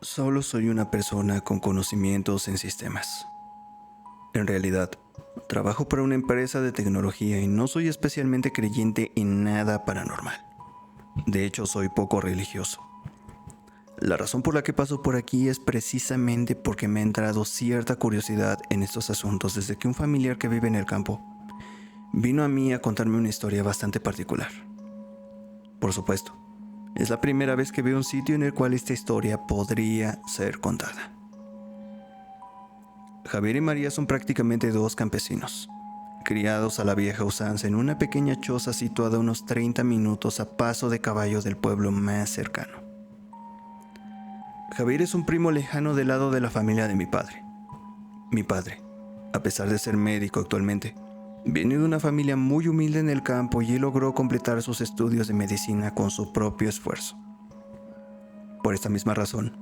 Solo soy una persona con conocimientos en sistemas. En realidad, trabajo para una empresa de tecnología y no soy especialmente creyente en nada paranormal. De hecho, soy poco religioso. La razón por la que paso por aquí es precisamente porque me ha entrado cierta curiosidad en estos asuntos desde que un familiar que vive en el campo vino a mí a contarme una historia bastante particular. Por supuesto, es la primera vez que veo un sitio en el cual esta historia podría ser contada. Javier y María son prácticamente dos campesinos, criados a la vieja usanza en una pequeña choza situada a unos 30 minutos a paso de caballo del pueblo más cercano. Javier es un primo lejano del lado de la familia de mi padre. Mi padre, a pesar de ser médico actualmente, viene de una familia muy humilde en el campo y él logró completar sus estudios de medicina con su propio esfuerzo. Por esta misma razón,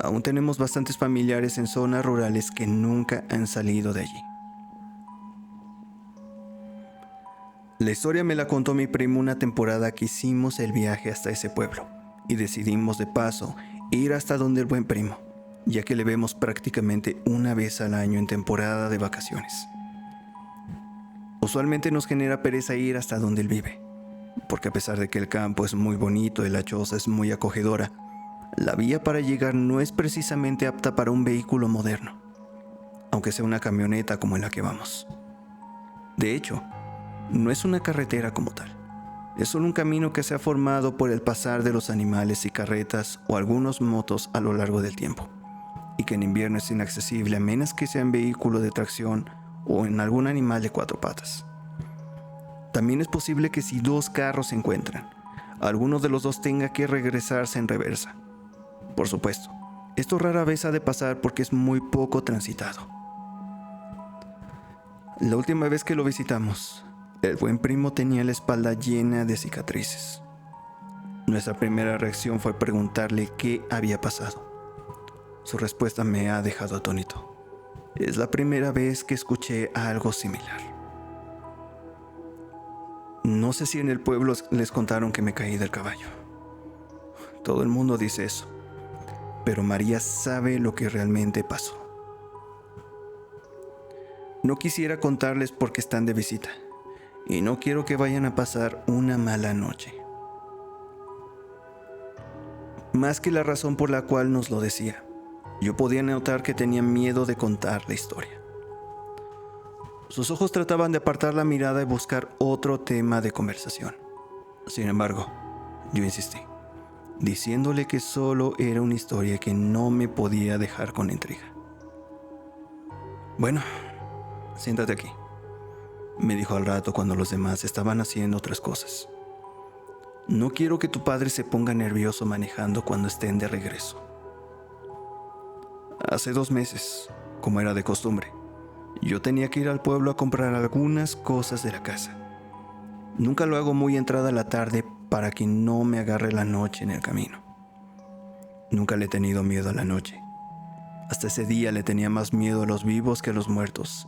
aún tenemos bastantes familiares en zonas rurales que nunca han salido de allí. La historia me la contó mi primo una temporada que hicimos el viaje hasta ese pueblo y decidimos de paso ir hasta donde el buen primo, ya que le vemos prácticamente una vez al año en temporada de vacaciones. Usualmente nos genera pereza ir hasta donde él vive, porque a pesar de que el campo es muy bonito y la choza es muy acogedora, la vía para llegar no es precisamente apta para un vehículo moderno, aunque sea una camioneta como en la que vamos. De hecho, no es una carretera como tal. Es solo un camino que se ha formado por el pasar de los animales y carretas o algunos motos a lo largo del tiempo, y que en invierno es inaccesible a menos que sea en vehículo de tracción o en algún animal de cuatro patas. También es posible que si dos carros se encuentran, alguno de los dos tenga que regresarse en reversa. Por supuesto, esto rara vez ha de pasar porque es muy poco transitado. La última vez que lo visitamos, el buen primo tenía la espalda llena de cicatrices. Nuestra primera reacción fue preguntarle qué había pasado. Su respuesta me ha dejado atónito. Es la primera vez que escuché algo similar. No sé si en el pueblo les contaron que me caí del caballo. Todo el mundo dice eso, pero María sabe lo que realmente pasó. No quisiera contarles porque están de visita y no quiero que vayan a pasar una mala noche. Más que la razón por la cual nos lo decía, yo podía notar que tenía miedo de contar la historia. Sus ojos trataban de apartar la mirada y buscar otro tema de conversación. Sin embargo, yo insistí, diciéndole que solo era una historia que no me podía dejar con intriga. Bueno, siéntate aquí, me dijo al rato cuando los demás estaban haciendo otras cosas. No quiero que tu padre se ponga nervioso manejando cuando estén de regreso. Hace 2 meses, como era de costumbre, yo tenía que ir al pueblo a comprar algunas cosas de la casa. Nunca lo hago muy entrada la tarde para que no me agarre la noche en el camino. Nunca le he tenido miedo a la noche. Hasta ese día le tenía más miedo a los vivos que a los muertos,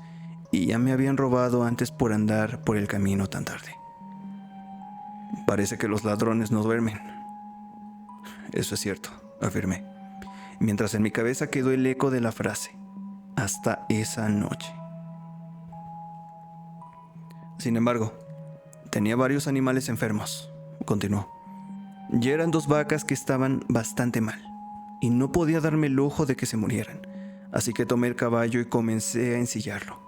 y ya me habían robado antes por andar por el camino tan tarde. Parece que los ladrones no duermen. Eso es cierto, afirmé, mientras en mi cabeza quedó el eco de la frase, hasta esa noche. Sin embargo, tenía varios animales enfermos, continuó. Ya eran 2 vacas que estaban bastante mal, y no podía darme el lujo de que se murieran, así que tomé el caballo y comencé a ensillarlo.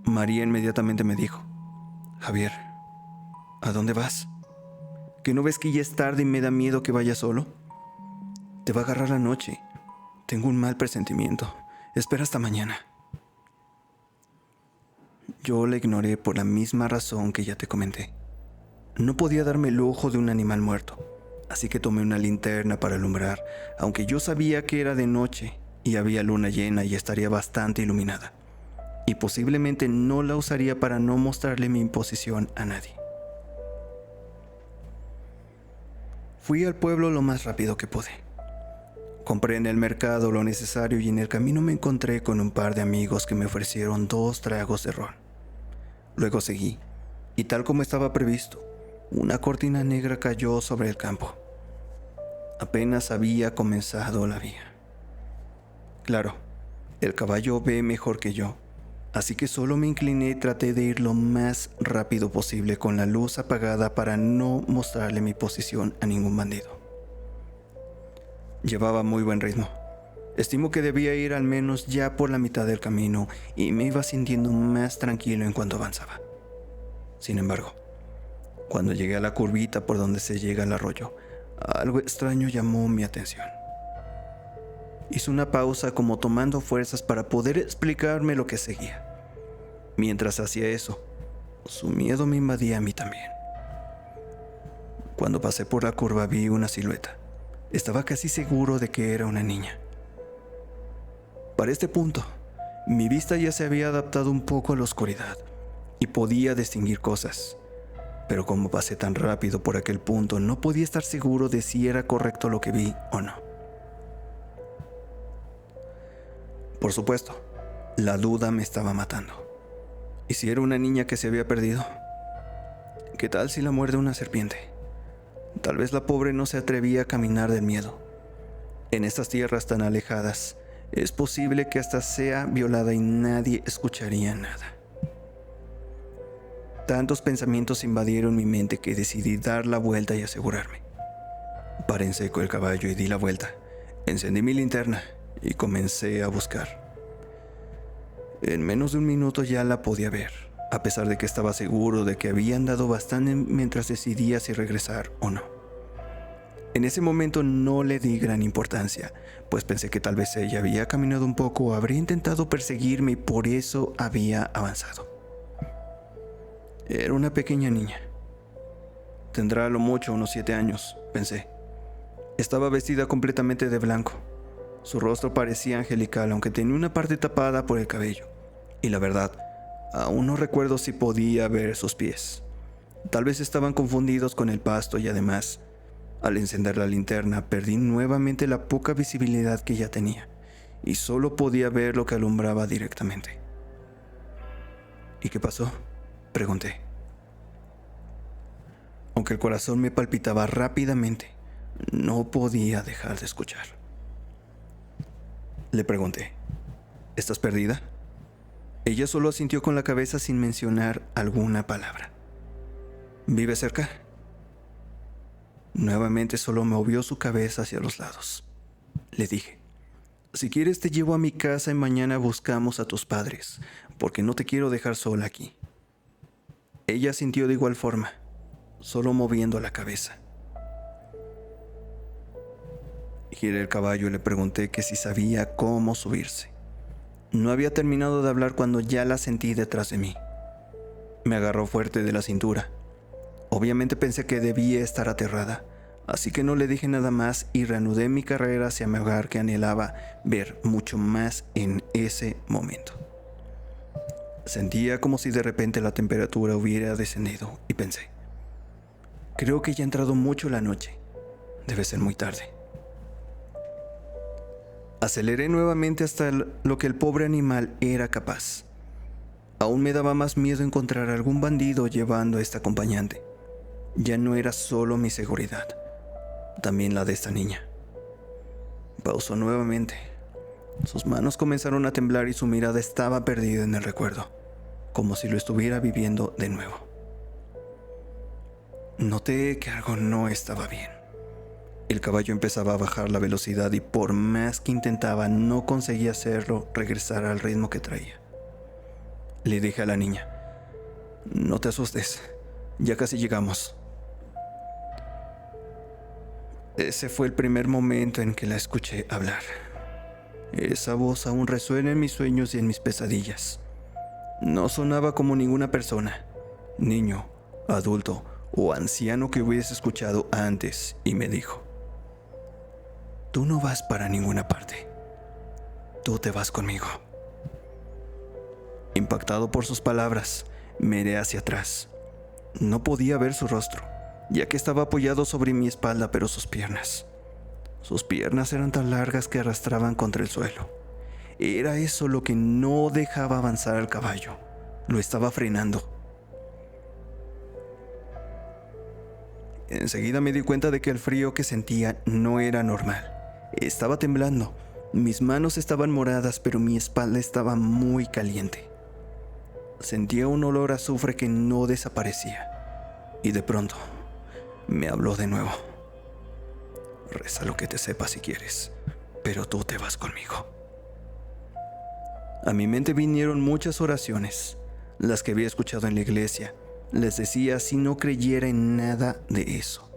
María inmediatamente me dijo, Javier, ¿a dónde vas? ¿Que no ves que ya es tarde y me da miedo que vayas solo? Te va a agarrar la noche. Tengo un mal presentimiento. Espera hasta mañana. Yo la ignoré por la misma razón que ya te comenté. No podía darme el lujo de un animal muerto, así que tomé una linterna para alumbrar, aunque yo sabía que era de noche y había luna llena y estaría bastante iluminada, y posiblemente no la usaría para no mostrarle mi imposición a nadie. Fui al pueblo lo más rápido que pude. Compré en el mercado lo necesario y en el camino me encontré con un par de amigos que me ofrecieron 2 tragos de ron. Luego seguí, y tal como estaba previsto, una cortina negra cayó sobre el campo. Apenas había comenzado la vía. Claro, el caballo ve mejor que yo, así que solo me incliné y traté de ir lo más rápido posible con la luz apagada para no mostrarle mi posición a ningún bandido. Llevaba muy buen ritmo. Estimo que debía ir al menos ya por la mitad del camino y me iba sintiendo más tranquilo en cuanto avanzaba. Sin embargo, cuando llegué a la curvita por donde se llega al arroyo, algo extraño llamó mi atención. Hice una pausa como tomando fuerzas para poder explicarme lo que seguía. Mientras hacía eso, su miedo me invadía a mí también. Cuando pasé por la curva vi una silueta. Estaba casi seguro de que era una niña. Para este punto, mi vista ya se había adaptado un poco a la oscuridad y podía distinguir cosas. Pero como pasé tan rápido por aquel punto, no podía estar seguro de si era correcto lo que vi o no. Por supuesto, la duda me estaba matando. ¿Y si era una niña que se había perdido? ¿Qué tal si la muerde una serpiente? Tal vez la pobre no se atrevía a caminar del miedo. En estas tierras tan alejadas, es posible que hasta sea violada y nadie escucharía nada. Tantos pensamientos invadieron mi mente que decidí dar la vuelta y asegurarme. Paré en seco el caballo y di la vuelta. Encendí mi linterna y comencé a buscar. En menos de un minuto ya la podía ver, a pesar de que estaba seguro de que había andado bastante mientras decidía si regresar o no. En ese momento no le di gran importancia, pues pensé que tal vez ella había caminado un poco o habría intentado perseguirme y por eso había avanzado. Era una pequeña niña. Tendrá a lo mucho unos 7 años, pensé. Estaba vestida completamente de blanco. Su rostro parecía angelical, aunque tenía una parte tapada por el cabello. Y la verdad, aún no recuerdo si podía ver sus pies. Tal vez estaban confundidos con el pasto y además, al encender la linterna, perdí nuevamente la poca visibilidad que ya tenía y solo podía ver lo que alumbraba directamente. ¿Y qué pasó?, pregunté. Aunque el corazón me palpitaba rápidamente, no podía dejar de escuchar. Le pregunté, ¿estás perdida? Ella solo asintió con la cabeza sin mencionar alguna palabra. ¿Vive cerca? Nuevamente solo movió su cabeza hacia los lados. Le dije, si quieres te llevo a mi casa y mañana buscamos a tus padres, porque no te quiero dejar sola aquí. Ella asintió de igual forma, solo moviendo la cabeza. Giré el caballo y le pregunté que si sabía cómo subirse. No había terminado de hablar cuando ya la sentí detrás de mí. Me agarró fuerte de la cintura. Obviamente pensé que debía estar aterrada, así que no le dije nada más y reanudé mi carrera hacia mi hogar que anhelaba ver mucho más en ese momento. Sentía como si de repente la temperatura hubiera descendido y pensé, creo que ya ha entrado mucho la noche, debe ser muy tarde. Aceleré nuevamente hasta lo que el pobre animal era capaz. Aún me daba más miedo encontrar a algún bandido llevando a esta acompañante. Ya no era solo mi seguridad, también la de esta niña. Pausó nuevamente. Sus manos comenzaron a temblar y su mirada estaba perdida en el recuerdo, como si lo estuviera viviendo de nuevo. Noté que algo no estaba bien. El caballo empezaba a bajar la velocidad y por más que intentaba no conseguía hacerlo regresar al ritmo que traía. Le dije a la niña, no te asustes, ya casi llegamos. Ese fue el primer momento en que la escuché hablar. Esa voz aún resuena en mis sueños y en mis pesadillas. No sonaba como ninguna persona, niño, adulto o anciano que hubiese escuchado antes y me dijo, tú no vas para ninguna parte, tú te vas conmigo. Impactado por sus palabras, miré hacia atrás. No podía ver su rostro, ya que estaba apoyado sobre mi espalda, pero sus piernas eran tan largas que arrastraban contra el suelo. Era eso lo que no dejaba avanzar al caballo, lo estaba frenando. Enseguida me di cuenta de que el frío que sentía no era normal. Estaba temblando, Mis manos estaban moradas, pero mi espalda estaba muy caliente. Sentía un olor a azufre que no desaparecía. Y de pronto, me habló de nuevo. Reza lo que te sepa si quieres, pero tú te vas conmigo. A mi mente vinieron muchas oraciones, las que había escuchado en la iglesia. Les decía si no creyera en nada de eso.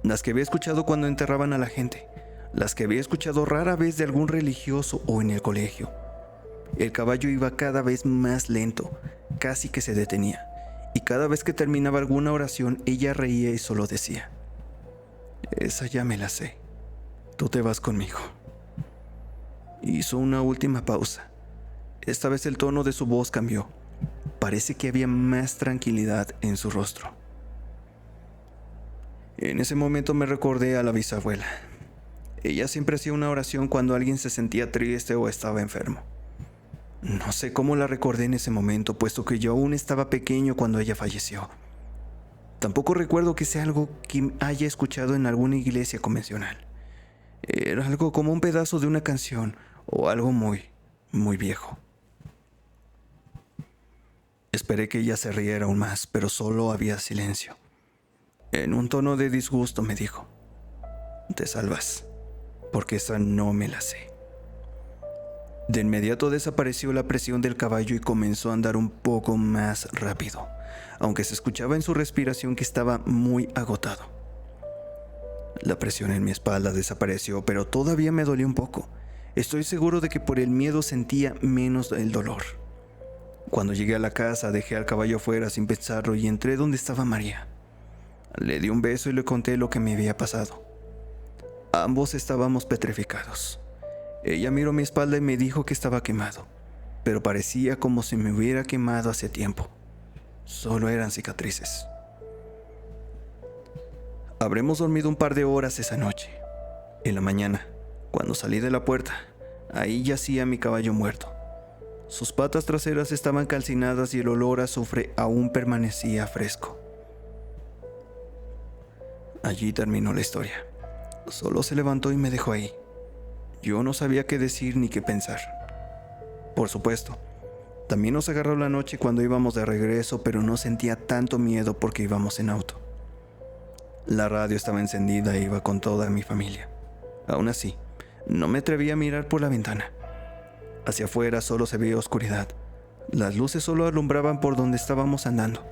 Las que había escuchado cuando enterraban a la gente. Las que había escuchado rara vez de algún religioso o en el colegio. El caballo iba cada vez más lento, casi que se detenía. Y cada vez que terminaba alguna oración, ella reía y solo decía: esa ya me la sé. Tú te vas conmigo. Hizo una última pausa. Esta vez el tono de su voz cambió. Parece que había más tranquilidad en su rostro. En ese momento me recordé a la bisabuela. Ella siempre hacía una oración cuando alguien se sentía triste o estaba enfermo. No sé cómo la recordé en ese momento, puesto que yo aún estaba pequeño cuando ella falleció. Tampoco recuerdo que sea algo que haya escuchado en alguna iglesia convencional. Era algo como un pedazo de una canción o algo muy, muy viejo. Esperé que ella se riera aún más, pero solo había silencio. En un tono de disgusto me dijo: te salvas, porque esa no me la sé. De inmediato desapareció la presión del caballo y comenzó a andar un poco más rápido, aunque se escuchaba en su respiración que estaba muy agotado. La presión en mi espalda desapareció, pero todavía me dolía un poco. Estoy seguro de que por el miedo sentía menos el dolor. Cuando llegué a la casa, dejé al caballo afuera sin pensarlo y entré donde estaba María. Le di un beso y le conté lo que me había pasado. Ambos estábamos petrificados. Ella miró mi espalda y me dijo que estaba quemado, pero parecía como si me hubiera quemado hace tiempo. Solo eran cicatrices. Habremos dormido un par de horas esa noche. En la mañana, cuando salí de la puerta, ahí yacía mi caballo muerto. Sus patas traseras estaban calcinadas y el olor a azufre aún permanecía fresco. Allí terminó la historia. Solo se levantó y me dejó ahí. Yo no sabía qué decir ni qué pensar. Por supuesto, también nos agarró la noche cuando íbamos de regreso, pero no sentía tanto miedo porque íbamos en auto. La radio estaba encendida e iba con toda mi familia. Aún así, no me atreví a mirar por la ventana. Hacia afuera solo se veía oscuridad. Las luces solo alumbraban por donde estábamos andando.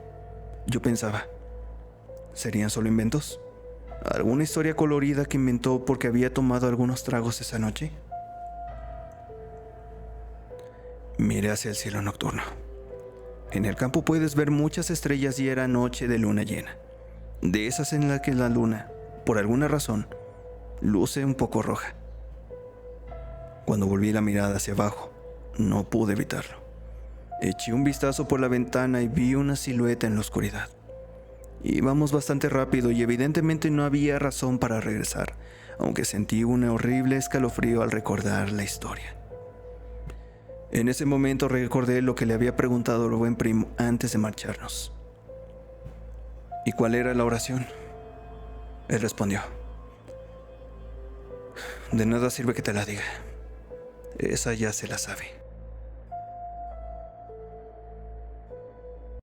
Yo pensaba, ¿serían solo inventos? ¿Alguna historia colorida que inventó porque había tomado algunos tragos esa noche? Miré hacia el cielo nocturno. En el campo puedes ver muchas estrellas y era noche de luna llena. De esas en las que la luna, por alguna razón, luce un poco roja. Cuando volví la mirada hacia abajo, no pude evitarlo. Eché un vistazo por la ventana y vi una silueta en la oscuridad. Íbamos bastante rápido y evidentemente no había razón para regresar, aunque sentí un horrible escalofrío al recordar la historia. En ese momento recordé lo que le había preguntado al buen primo antes de marcharnos. ¿Y cuál era la oración? Él respondió: de nada sirve que te la diga. Esa ya se la sabe.